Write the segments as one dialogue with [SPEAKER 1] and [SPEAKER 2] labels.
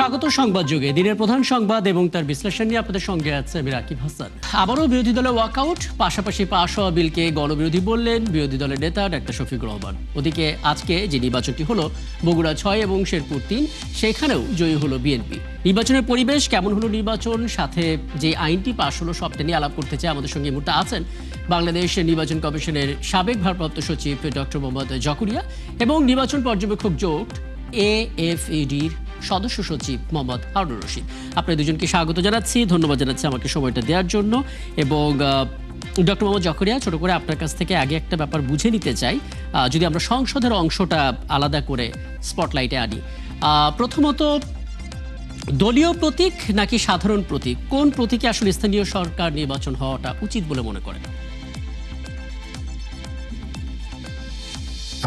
[SPEAKER 1] স্বাগত সংবাদ যুগে দিনের প্রধান সংবাদ এবং তার বিশ্লেষণ নিয়ে আপনাদের সঙ্গে আছে আমি রাকিব হাসান। আবারও বিরোধী দলের ওয়াকআউট, পাশাপাশি পাশ হওয়া বিলকে গণবিরোধী বললেন বিরোধী দলের নেতা ডাক্তার শফিকুর রহমান। ওদিকে আজকে যে নির্বাচনটি হলো বগুড়া 6 এবং শেরপুর 3, সেখানেও জয়ী হলো বিএনপি। নির্বাচনের পরিবেশ কেমন হলো, নির্বাচন সাথে যে আইনটি পাশ হলো, সবটা নিয়ে আলাপ করতে চাই। আমাদের সঙ্গে এই মুহূর্তে আছেন বাংলাদেশ নির্বাচন কমিশনের সাবেক ভারপ্রাপ্ত সচিব ডক্টর মোহাম্মদ জকরিয়া এবং নির্বাচন পর্যবেক্ষক জোট AFEDর সদস্য সচিব মোহাম্মদ হারুনুর রশিদ। আপনাদের দুজনকে স্বাগত জানাচ্ছি, ধন্যবাদ জানাচ্ছি আমাকে সময়টা দেওয়ার জন্য। এবং ডক্টর মোহাম্মদ জকরিয়া, ছোট করে আপনার কাছ থেকে আগে একটা ব্যাপার বুঝে নিতে চাই, যদি আমরা সংসদের অংশটা আলাদা করে স্পটলাইটে আনি। প্রথমত, দলীয় প্রতীক নাকি সাধারণ প্রতীক, কোন প্রতীকে আসলে স্থানীয় সরকার নির্বাচন হওয়াটা উচিত বলে মনে করেন?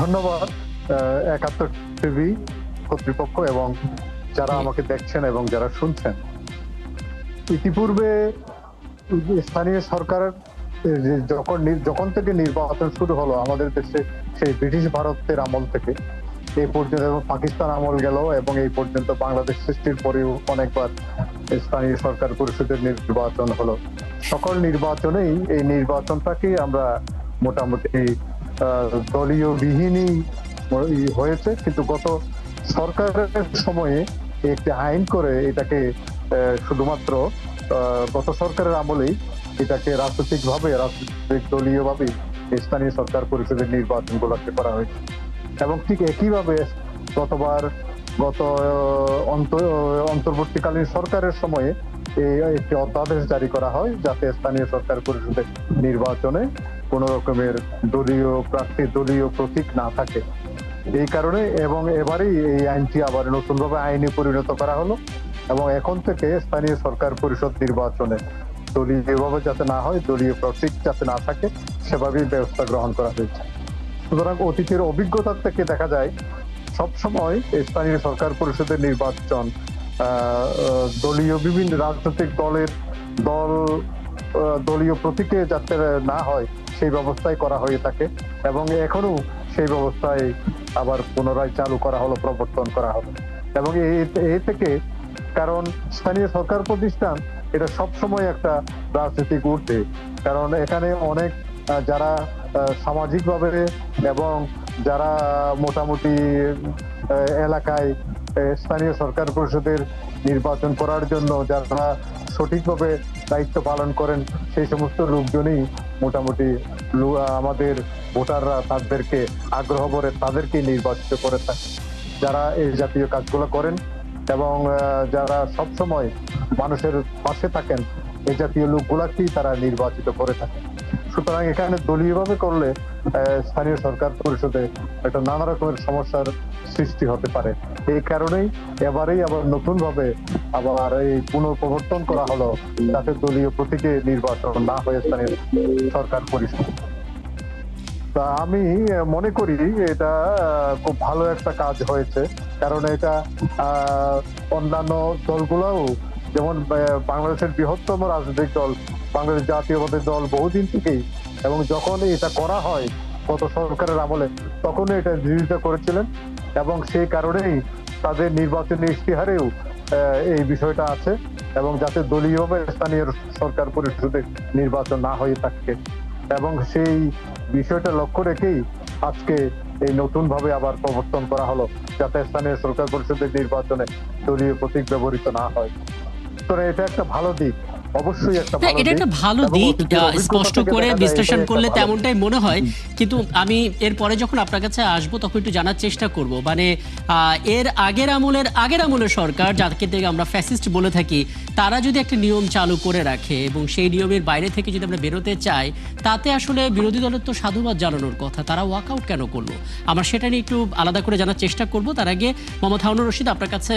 [SPEAKER 2] ধন্যবাদ একাত্তর টিভি কর্তৃপক্ষ এবং যারা আমাকে দেখছেন এবং যারা শুনছেন। ইতিপূর্বে স্থানীয় সরকার যখন থেকে নির্বাচন শুরু হলো আমাদের দেশে, সেই ব্রিটিশ ভারতের আমল থেকে এই পর্যন্ত, এবং পাকিস্তান আমল গেল এবং এই পর্যন্ত বাংলাদেশ সৃষ্টির পরেও অনেকবার স্থানীয় সরকার পরিষদের নির্বাচন হলো। সকল নির্বাচনেই এই নির্বাচনটাকে আমরা মোটামুটি দলীয় বিহীনই হয়েছে, কিন্তু গত সরকারের সময়ে একটি আইন করে এটাকে শুধুমাত্র গত সরকারের আমলেই এটাকে রাজনৈতিক দলীয়ভাবে স্থানীয় সরকার পরিষদের নির্বাচন গুলোকে করা হয়েছে। এবং ঠিক একইভাবে গত অন্তর্বর্তীকালীন সরকারের সময়ে একটি অধ্যাদেশ জারি করা হয় যাতে স্থানীয় সরকার পরিষদের নির্বাচনে কোন রকমের দলীয় প্রার্থী, দলীয় প্রতীক না থাকে। এই কারণে এবং এবারেই এই আইনটি আবার নতুনভাবে আইনে পরিণত করা হলো এবং এখন থেকে স্থানীয় সরকার পরিষদ নির্বাচনে দলীয়ভাবে যাতে না হয়, দলীয় প্রতীক যাতে না থাকে, সেভাবেই ব্যবস্থা গ্রহণ করা হয়েছে। সুতরাং অতীতের অভিজ্ঞতা থেকে দেখা যায় সবসময় স্থানীয় সরকার পরিষদের নির্বাচন দলীয় বিভিন্ন রাজনৈতিক দলীয় প্রতীকে যাতে না হয় সেই ব্যবস্থাই করা হয়ে থাকে এবং এখনো সেই ব্যবস্থায় আবার পুনরায় চালু করা হলো, প্রবর্তন করা হলো। এবং এই থেকে, কারণ স্থানীয় সরকার প্রতিষ্ঠান এটা সবসময় একটা রাজনৈতিক ঊর্ধ্বে, কারণ এখানে অনেক যারা সামাজিকভাবে এবং যারা মোটামুটি এলাকায় স্থানীয় সরকার পরিষদের নির্বাচন করার জন্য যারা সঠিকভাবে দায়িত্ব পালন করেন, সেই সমস্ত লোকজনই মোটামুটি আমাদের ভোটাররা তাদেরকে আগ্রহ করে তাদেরকে নির্বাচিত করে থাকে, যারা এই জাতীয় কাজগুলো করেন এবং যারা সবসময় মানুষের পাশে থাকেন, এই জাতীয় লোকগুলাকেই তারা নির্বাচিত করে থাকে। সুতরাং এখানে দলীয়ভাবে করলে স্থানীয় সরকার পরিষদে একটা নানা রকমের সমস্যার সৃষ্টি হতে পারে। এই কারণেই এবারেই আবার নতুন ভাবে আবার এই পুনঃপ্রবর্তন করা হলো যাতে দলীয় প্রতীকে নির্বাচন না হয়ে স্থানীয় সরকার পরিষদ। তা আমি মনে করি এটা খুব ভালো একটা কাজ হয়েছে, কারণ এটা অন্যান্য দলগুলোও, যেমন বাংলাদেশের বৃহত্তম রাজনৈতিক দল বাংলাদেশ জাতীয়তাবাদী দল বহুদিন থেকেই, এবং যখন এটা করা হয় গত সরকারের আমলে তখন এটা বিরোধিতা করেছিলেন এবং সেই কারণেই তাদের নির্বাচনী ইশতেহারেও এই বিষয়টা আছে এবং যাতে দলীয়ভাবে স্থানীয় সরকার পরিষদের নির্বাচন না হয়ে থাকে, এবং সেই বিষয়টা লক্ষ্য রেখেই আজকে এই নতুন ভাবে আবার প্রবর্তন করা হলো যাতে স্থানীয় সরকার পরিষদের নির্বাচনে দলীয় প্রতীক ব্যবহৃত না হয়। তো এটা একটা ভালো দিক, অবশ্যই একটা ভালো দিক,
[SPEAKER 1] এটা একটা ভালো দিক, স্পষ্ট করে বিশ্লেষণ করলে তেমনটাই মনে হয়। কিন্তু আমি এরপরে যখন আপনার কাছে আসবো তখন একটু জানার চেষ্টা করব, মানে এর আগের আমলের সরকার, যাকে থেকে আমরা ফ্যাসিস্ট বলে থাকি, তারা যদি একটা নিয়ম চালু করে রাখে এবং সেই নিয়মের বাইরে থেকে যদি আমরা বেরোতে চাই, তাতে আসলে বিরোধী দলের তো সাধুবাদ জানানোর কথা, তারা ওয়াকআউট কেন করলো? আমরা সেটা নিয়ে একটু আলাদা করে জানার চেষ্টা করব। তার আগে মোহাম্মদ হারুনুর রশিদ, আপনার কাছে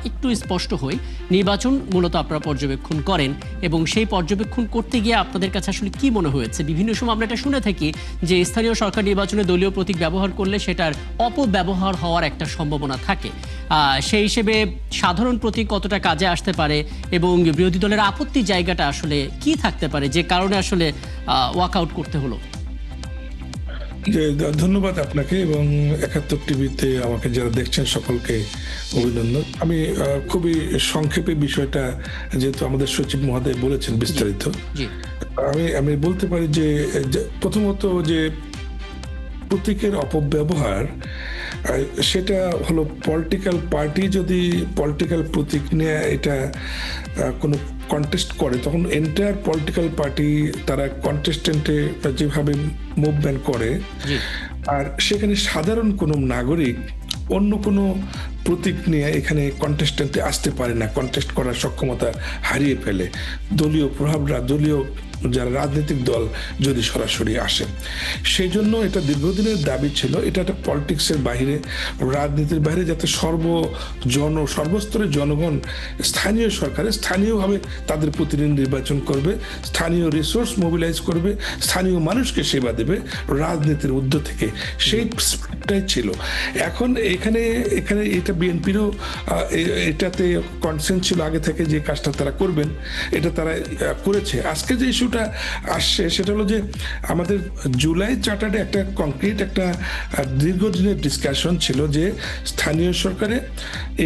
[SPEAKER 1] একটু স্পষ্ট হই, নির্বাচন মূলত আপনারা পর্যবেক্ষণ করেন এবং সেই পর্যবেক্ষণ করতে গিয়ে আপনাদের কাছে আসলে কি মনে হয়েছে? বিভিন্ন সময় আমরা এটা শুনে থাকি যে স্থানীয় সরকার নির্বাচনে দলীয় প্রতীক ব্যবহার করলে সেটার অপব্যবহার হওয়ার একটা সম্ভাবনা থাকে। সেই হিসেবে সাধারণ প্রতীক কতটা কাজে আসতে পারে এবং বিরোধী দলের আপত্তির জায়গাটা আসলে কি থাকতে পারে যে কারণে আসলে ওয়াকআউট করতে হলো?
[SPEAKER 3] ধন্যবাদ আপনাকে এবং ৭১ টিভিতে আমাকে যারা দেখছেন সকলকে অভিনন্দন। আমি খুবই সংক্ষেপে বিষয়টা, যেহেতু আমাদের সচিব মহোদয় বলেছেন বিস্তারিত, আমি বলতে পারি যে প্রথমত যে প্রতীকের অপব্যবহার, সেটা হলো পলিটিক্যাল পার্টি যদি পলিটিক্যাল প্রতীক নিয়ে এটা কোনো কন্টেস্ট করে, তখন এন্টায়ার পলিটিক্যাল পার্টি তারা কন্টেস্টেন্টে যেভাবে মুভমেন্ট করে, আর সেখানে সাধারণ কোনো নাগরিক অন্য কোনো প্রতীক নিয়ে এখানে কন্টেস্টেন্টে আসতে পারে না, কন্টেস্ট করার সক্ষমতা হারিয়ে ফেলে। দলীয় প্রভাবরা, দলীয় যারা রাজনৈতিক দল যদি সরাসরি আসে, সেই জন্য এটা দীর্ঘদিনের দাবি ছিল, এটা একটা পলিটিক্সের বাইরে, রাজনীতির বাইরে, যাতে সর্বস্তরের জনগণ স্থানীয় সরকারে স্থানীয়ভাবে তাদের প্রতিনিধি নির্বাচন করবে, স্থানীয় রিসোর্স মোবিলাইজ করবে, স্থানীয় মানুষকে সেবা দেবে রাজনীতির ঊর্ধ্ব থেকে, সেই স্পিরিটটাই ছিল। এখন এখানে এটা বিএনপিরও এটাতে কনসেন্স ছিল আগে থেকে যে কাজটা তারা করবেন, এটা তারা করেছে। আজকে যে ইস্যুটা আসছে সেটা হলো যে আমাদের জুলাই চার্টারে একটা কংক্রিট একটা দীর্ঘদিনের ডিসকাশন ছিল যে স্থানীয় সরকারে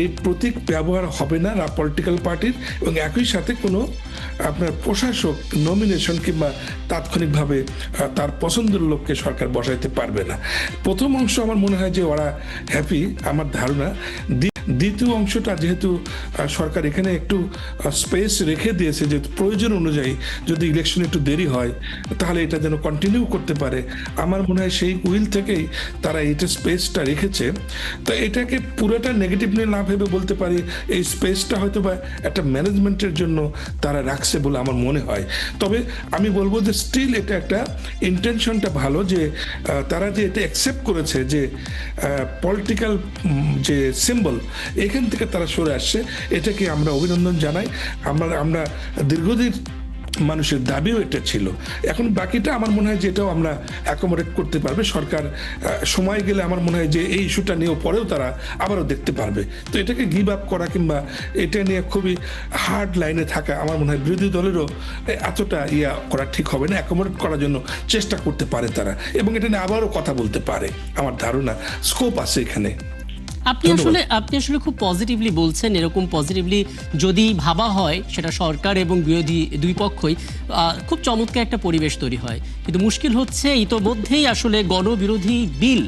[SPEAKER 3] এই প্রতীক ব্যবহার হবে না পলিটিক্যাল পার্টির, এবং একই সাথে কোনো আপনার প্রশাসক নমিনেশন কিংবা তাৎক্ষণিকভাবে তার পছন্দের লোককে সরকার বসাইতে পারবে না। প্রথম অংশ আমার মনে হয় যে ওরা হ্যাপি, আমার ধারণা। দ্বিতীয় অংশটা যেহেতু সরকার এখানে একটু স্পেস রেখে দিয়েছে যে প্রয়োজন অনুযায়ী যদি ইলেকশন একটু দেরি হয় তাহলে এটা যেন কন্টিনিউ করতে পারে, আমার মনে হয় সেই উইল থেকেই তারা এইটা স্পেসটা রেখেছে। তো এটাকে পুরোটা নেগেটিভলি না ভেবে বলতে পারি এই স্পেসটা হয়তো বা একটা ম্যানেজমেন্টের জন্য তারা রাখছে বলে আমার মনে হয়। তবে আমি বলবো যে স্টিল এটা একটা ইন্টেনশনটা ভালো, যে তারা যে এটা অ্যাকসেপ্ট করেছে যে পলিটিক্যাল যে সিম্বল এখান থেকে তারা সরে আসছে, এটাকে আমরা অভিনন্দন জানাই। আমরা দীর্ঘদিন মানুষের দাবিও এটা ছিল। এখন বাকিটা আমার মনে হয় যেটাও আমরা অ্যাকোমোডেট করতে পারবে সরকার, সময় গেলে আমার মনে হয় যে এই ইস্যুটা নিয়েও পরেও তারা আবারও দেখতে পারবে। তো এটাকে গিভ আপ করা কিংবা এটা নিয়ে খুবই হার্ড লাইনে থাকা আমার মনে হয় বিরোধী দলেরও এতটা করা ঠিক হবে না। অ্যাকোমোডেট করার জন্য চেষ্টা করতে পারে তারা, এবং এটা নিয়ে আবারও কথা বলতে পারে, আমার ধারণা স্কোপ আছে এখানে।
[SPEAKER 1] আপনি আসলে খুব পজিটিভলি বলছেন। এরকম পজিটিভলি যদি ভাবা হয় সেটা সরকার এবং বিরোধী দুই পক্ষই, খুব চমৎকার একটা পরিবেশ তৈরি হয়। কিন্তু মুশকিল হচ্ছে ইতোমধ্যেই আসলে গণবিরোধী বিল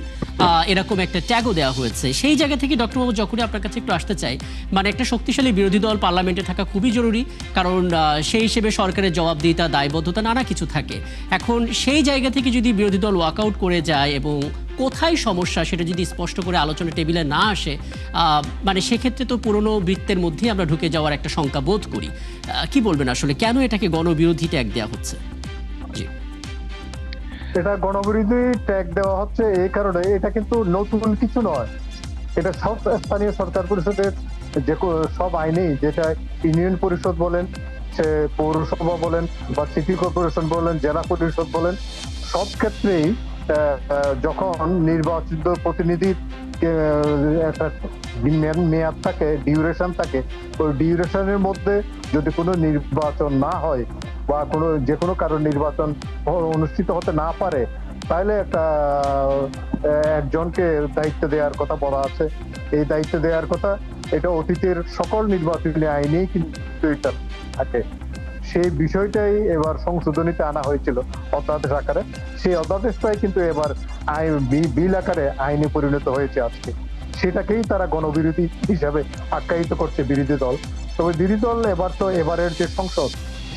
[SPEAKER 1] এরকম একটা ট্যাগও দেওয়া হয়েছে। সেই জায়গা থেকে ডক্টর মোহাম্মদ জকুরি আপনার কাছে একটু আসতে চাই, মানে একটা শক্তিশালী বিরোধী দল পার্লামেন্টে থাকা খুবই জরুরি, কারণ সেই হিসেবে সরকারের জবাবদিহিতা, দায়বদ্ধতা নানা কিছু থাকে। এখন সেই জায়গা থেকে যদি বিরোধী দল ওয়াকআউট করে যায় এবং কোথায় সমস্যা সেটা যদি স্পষ্ট করে আলোচনা টেবিলে না আসে, মানে সেক্ষেত্রে তো পুরনো বৃত্তের মধ্যেই আমরা ঢুকে যাওয়ার একটা শঙ্কা বোধ করি। কি বলবেন আসলে কেন এটাকে গণবিরোধী ট্যাগ দেওয়া হচ্ছে? জি,
[SPEAKER 2] এটা গণবিরোধী ট্যাগ দেওয়া হচ্ছে এই কারণে, এটা কিন্তু নতুন কিছু নয়। এটা সব স্থানীয় সরকার পরিষদের যে সব আইনেই, যেটা ইউনিয়ন পরিষদ বলেন, সে পৌরসভা বলেন বা সিটি কর্পোরেশন বলেন, জেলা পরিষদ বলেন, সব ক্ষেত্রেই যখন নির্বাচিত প্রতিনিধির একটা মেয়াদ থাকে, ডিউরেশন থাকে, ওই ডিউরেশনের মধ্যে যদি কোনো নির্বাচন না হয় বা যে কোনো কারণ নির্বাচন অনুষ্ঠিত হতে না পারে, তাহলে একজনকে দায়িত্ব দেওয়ার কথা বলা আছে। এই দায়িত্ব দেওয়ার কথা এটা অতীতের সকল নির্বাচনী আইনেই কিন্তু এটা থাকে। সেই বিষয়টাই এবার সংশোধনীতে আনা হয়েছিল অধ্যাদেশ আকারে। সেই অধ্যাদেশটাই কিন্তু এবার বিল আকারে আইনে পরিণত হয়েছে আজকে। সেটাকেই তারা গণবিরোধী হিসাবে আখ্যায়িত করছে বিরোধী দল। তবে বিরোধী দল এবারের যে সংসদ,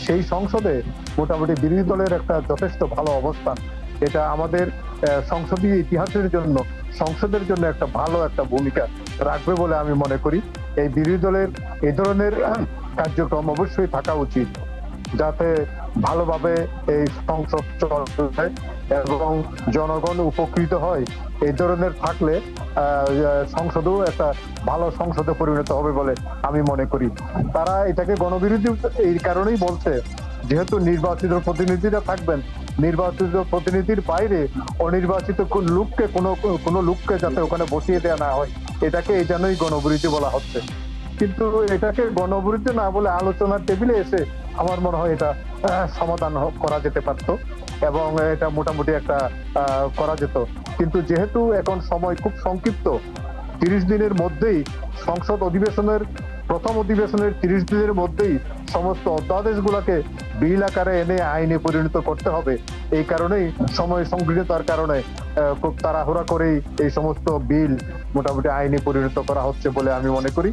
[SPEAKER 2] সেই সংসদে মোটামুটি বিরোধী দলের একটা যথেষ্ট ভালো অবস্থান। এটা আমাদের সংসদীয় ইতিহাসের জন্য, সংসদের জন্য একটা ভালো একটা ভূমিকা রাখবে বলে আমি মনে করি। এই বিরোধী দলের এই ধরনের কার্যক্রম অবশ্যই থাকা উচিত, যাতে ভালোভাবে এই সংসদ চলে এবং জনগণ উপকৃত হয়। এই ধরনের থাকলে সংসদও একটা ভালো সংসদে পরিণত হবে বলে আমি মনে করি। তারা এটাকে গণবিরোধী এই কারণেই বলছে, যেহেতু নির্বাচিত প্রতিনিধিরা থাকবেন, নির্বাচিত প্রতিনিধির বাইরে অনির্বাচিত কোনো লোককে যাতে ওখানে বসিয়ে দেওয়া না হয়, এটাকে এই জন্যই গণবিরোধী বলা হচ্ছে। কিন্তু এটাকে গণবিরোধী না বলে আলোচনার টেবিলে এসে আমার মনে হয় এটা সমাধান করা যেতে পারতো। এবং এটা মোটামুটি একটা করা যেত। কিন্তু যেহেতু এখন সময় খুব সংক্ষিপ্ত, 30 দিনের মধ্যেই সংসদ অধিবেশনের প্রথম অধিবেশনের 30 দিনের মধ্যেই সমস্ত অধ্যাদেশগুলোকে বিল আকারে এনে আইনে পরিণত করতে হবে। এই কারণেই সময় সংকীর্ণতার কারণে খুব তাড়াহুড়া করেই এই সমস্ত বিল মোটামুটি আইনে পরিণত করা হচ্ছে বলে আমি মনে করি।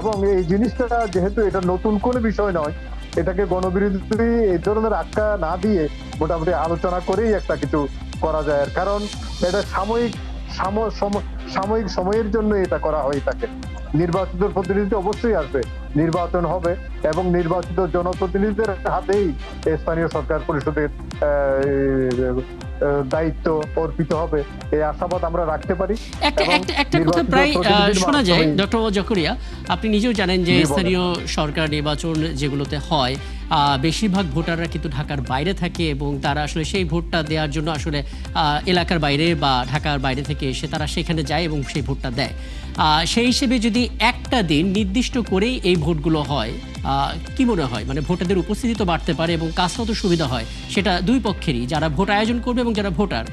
[SPEAKER 2] এবং এই জিনিসটা যেহেতু এটা নতুন কোনো বিষয় নয়, এটাকে গণবিরোধী এই ধরনের আখ্যা না দিয়ে মোটামুটি আলোচনা করেই একটা কিছু করা যায়। কারণ এটা সাময়িক সময়ের জন্য এটা করা হয়ে থাকে। নির্বাচিত প্রতিনিধি অবশ্যই আসবে, নির্বাচন হবে এবং নির্বাচিত জনপ্রতিনিধিদের হাতেই স্থানীয় সরকার পরিষদের দায়িত্ব অর্পিত হবে, এই আশাবাদ আমরা রাখতে পারি।
[SPEAKER 1] একটা কথা প্রায় শোনা যায় ডক্টর জকরিয়া, আপনি নিজেও জানেন যে স্থানীয় সরকার নির্বাচন যেগুলোতে হয় বেশিরভাগ ভোটাররা কিন্তু ঢাকার বাইরে থাকে এবং তারা আসলে সেই ভোটটা দেওয়ার জন্য আসলে এলাকার বাইরে বা ঢাকার বাইরে থেকে এসে তারা সেখানে যায় এবং সেই ভোটটা দেয়। সেই হিসেবে যদি একটা দিন নির্দিষ্ট করেই এই ভোটগুলো হয়, কি মনে হয় মানে ভোটারদের উপস্থিতি তো বাড়তে পারে এবং কাজটাও তো সুবিধা হয়, সেটা দুই পক্ষেরই, যারা ভোট আয়োজন করবে এবং যারা ভোটার।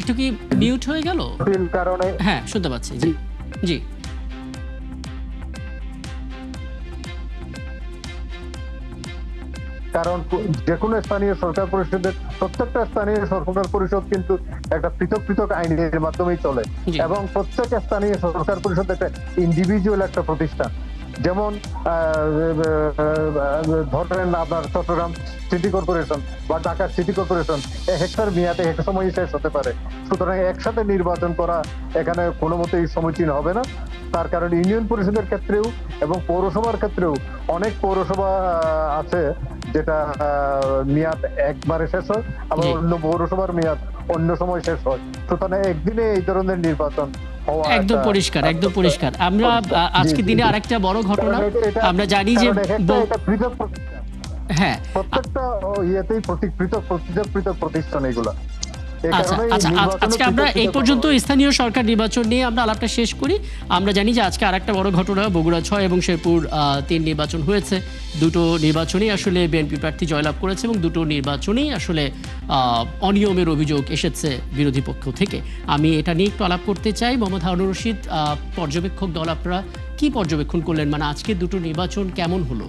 [SPEAKER 1] একটু কি মিউট হয়ে গেল?
[SPEAKER 2] কারণে
[SPEAKER 1] হ্যাঁ, শুনতে পাচ্ছি। জি জি।
[SPEAKER 2] কারণ যে কোনো স্থানীয় সরকার পরিষদের প্রত্যেকটা স্থানীয় সরকার পরিষদ কিন্তু একটা পৃথক পৃথক আইনের মাধ্যমেই চলে এবং প্রত্যেক স্থানীয় সরকার পরিষদ একটা ইন্ডিভিজুয়াল একটা প্রতিষ্ঠান। যেমন ধরেন আপনার চট্টগ্রাম সিটি কর্পোরেশন বা ঢাকা সিটি কর্পোরেশন হেক্টর মেয়াদে এক সময় শেষ হতে পারে। সুতরাং একসাথে নির্বাচন করা এখানে কোনো মতেই সমীচীন হবে না। তার কারণ ইউনিয়ন পরিষদের ক্ষেত্রেও এবং পৌরসভার ক্ষেত্রেও অনেক পৌরসভা আছে যেটা মেয়াদ একবারে শেষ হয়, আবার অন্য পৌরসভার মেয়াদ অন্য সময় শেষ হয়। সুতরাং একদিনে এই ধরনের নির্বাচন
[SPEAKER 1] একদম পরিষ্কার, একদম পরিষ্কার। আমরা আজকে দিনে আরেকটা বড় ঘটনা আমরা জানি যে হ্যাঁ
[SPEAKER 2] প্রত্যেকটা ইয়েতেই পৃথক প্রতিষ্ঠান এগুলা।
[SPEAKER 1] আচ্ছা আচ্ছা, আজকে আমরা এই পর্যন্ত স্থানীয় সরকার নির্বাচন নিয়ে আমরা আলাপটা শেষ করি। আমরা জানি যে আজকে আরেকটা বড় ঘটনা, বগুড়া 6 এবং শেরপুর 3 নির্বাচন হয়েছে। দুটো নির্বাচনেই আসলে বিএনপি প্রার্থী জয়লাভ করেছে এবং দুটো নির্বাচনেই আসলে অনিয়মের অভিযোগ এসেছে বিরোধী পক্ষ থেকে। আমি এটা নিয়ে একটু আলাপ করতে চাই। মোহাম্মদ হারুনুর রশিদ, পর্যবেক্ষক দল, আপনারা কি পর্যবেক্ষণ করলেন, মানে আজকে দুটো নির্বাচন কেমন হলো?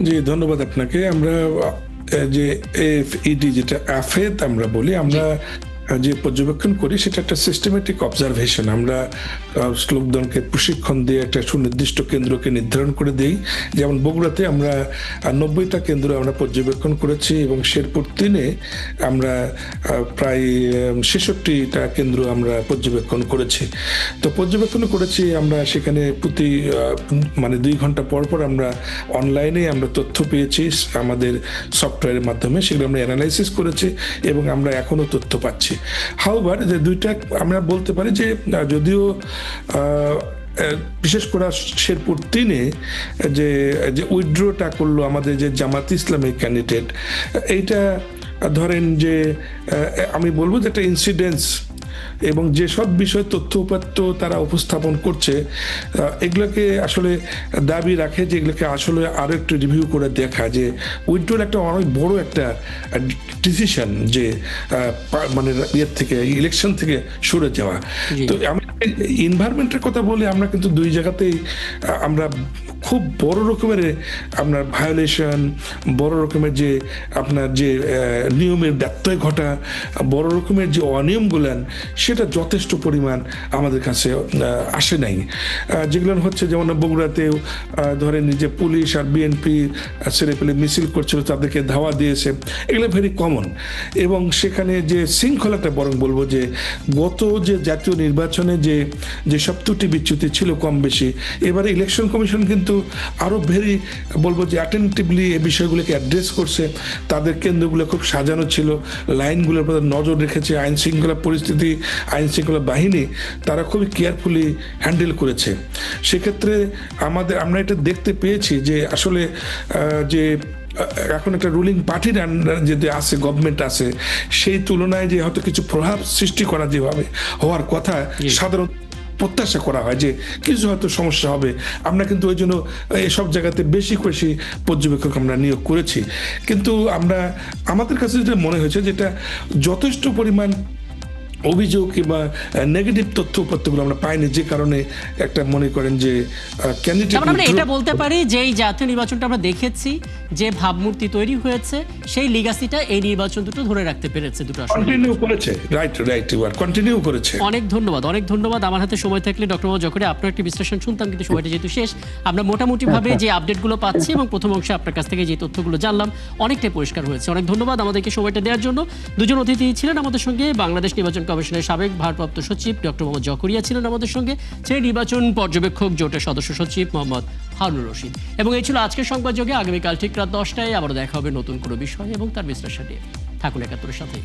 [SPEAKER 3] জি, ধন্যবাদ আপনাকে। আমরা যে এফইডি যেটা আফেদ আমরা বলি, আমরা যে পর্যবেক্ষণ করি সেটা একটা সিস্টেমেটিক অবজারভেশন। আমরা লোকজনকে প্রশিক্ষণ দিয়ে একটা সুনির্দিষ্ট কেন্দ্রকে নির্ধারণ করে দিই। যেমন বগুড়াতে আমরা 90টা কেন্দ্র আমরা পর্যবেক্ষণ করেছি এবং শেরপুর 3-এ আমরা প্রায় 66টা কেন্দ্র আমরা পর্যবেক্ষণ করেছি। তো পর্যবেক্ষণ করেছি আমরা সেখানে প্রতি মানে 2 ঘন্টা পর পর আমরা অনলাইনে আমরা তথ্য পেয়েছি আমাদের সফটওয়্যারের মাধ্যমে, সেগুলো আমরা অ্যানালাইসিস করেছি এবং আমরা এখনো তথ্য পাচ্ছি। হাউবার যে দুইটা আমরা বলতে পারি যে যদিও বিশেষ করে শেরপুর 3-এ যে উইথড্রটা করলো আমাদের যে জামাত ইসলামের ক্যান্ডিডেট, এইটা ধরেন যে আমি বলবো যে একটা ইনসিডেন্স এবং যেসব বিষয় তথ্য উপাত্ত তারা উপস্থাপন করছে এগুলোকে আসলে দাবি রাখে যে এগুলোকে আসলে আরো একটু রিভিউ করে দেখা যে উইথড্রল একটা অনেক বড় একটা ডিসিশন যে মানে ইয়ের থেকে ইলেকশন থেকে সরে যাওয়া। তো আমি এনভায়রনমেন্টের কথা বলি, আমরা কিন্তু দুই জায়গাতেই আমরা খুব বড় রকমের আপনার ভায়োলেশন, বড় রকমের যে আপনার যে নিয়মের ব্যত্যয় ঘটা, বড় রকমের যে অনিয়মগুলান সেটা যথেষ্ট পরিমাণ আমাদের কাছে আসে নাই। যেগুলো হচ্ছে যেমন বগুড়াতেও ধরেন যে পুলিশ আর বিএনপি ছেলেপেলে মিছিল করছিল, তাদেরকে ধাওয়া দিয়েছে, এগুলো ভেরি কমন। এবং সেখানে যে শৃঙ্খলাটা বরং বলবো যে গত যে জাতীয় নির্বাচনে যে সব ত্রুটি বিচ্যুতি ছিল কম বেশি, এবারে ইলেকশন কমিশন কিন্তু আরো ভেরি বলবো যে অ্যাটেন্টিভলি এই বিষয়গুলোকে অ্যাড্রেস করছে। তাদের কেন্দ্রগুলো খুব সাজানো ছিল, লাইনগুলোর উপর নজর রেখেছে, আইন শৃঙ্খলা পরিস্থিতি, আইন শৃঙ্খলা বাহিনী তারা খুবই কেয়ারফুলি হ্যান্ডেল করেছে। সেক্ষেত্রে আমরা এটা দেখতে পেয়েছি যে আসলে যে এখন একটা রুলিং পার্টির যদি আছে, গভর্নমেন্ট আছে, সেই তুলনায় যে হয়তো কিছু প্রভাব সৃষ্টি করা যেভাবে হওয়ার কথা সাধারণ প্রত্যাশা করা হয় যে কিছু হয়তো সমস্যা হবে, আমরা কিন্তু ওই জন্য এসব জায়গাতে বেশি বেশি পর্যবেক্ষক আমরা নিয়োগ করেছি। কিন্তু আমাদের কাছে যেটা মনে হয়েছে যেটা যথেষ্ট পরিমাণ অভিযোগ কিংবা নেগেটিভ তথ্য উপাত্তগুলো আমরা পাইনি, যে কারণে একটা মনে করেন যে ক্যান্ডিডেট
[SPEAKER 1] আমরা এটা বলতে পারি যে এই জাতীয় নির্বাচনটা আমরা দেখেছি যে ভাবমূর্তি তৈরি হয়েছে, সেই লিগাসিটা এই নির্বাচন দুটো ধরে রাখতে পেরেছে, দুটো আসলে
[SPEAKER 3] কন্টিনিউ করেছে। রাইট কন্টিনিউ করেছে।
[SPEAKER 1] অনেক ধন্যবাদ। আমার হাতে সময় থাকলে ডক্টর মোহাম্মদ জকরিয়া আপনার একটি বিশ্লেষণ শুনতাম, কিন্তু সময়টা যেহেতু শেষ, আমরা মোটামুটি ভাবে যে আপডেটগুলো পাচ্ছি এবং প্রথম অংশে আপনার কাছ থেকে যে তথ্যগুলো জানলাম অনেকটাই পরিষ্কার হয়েছে। অনেক ধন্যবাদ আমাদেরকে সময়টা দেওয়ার জন্য। দুজন অতিথি ছিলেন আমাদের সঙ্গে, বাংলাদেশ নির্বাচন কমিশনের সাবেক ভারপ্রাপ্ত সচিব ডক্টর মোহাম্মদ জকরিয়া ছিলেন আমাদের সঙ্গে, সেই নির্বাচন পর্যবেক্ষক জোটের সদস্য সচিব মোহাম্মদ হারুনুর রশিদ। এবং এই ছিল আজকের সংবাদযোগে। আগামীকাল ঠিক রাত 10টায় আবার দেখা হবে নতুন কোনো বিষয় এবং তার বিশ্লেষণ নিয়ে। থাকুন ৭১-এর সাথে।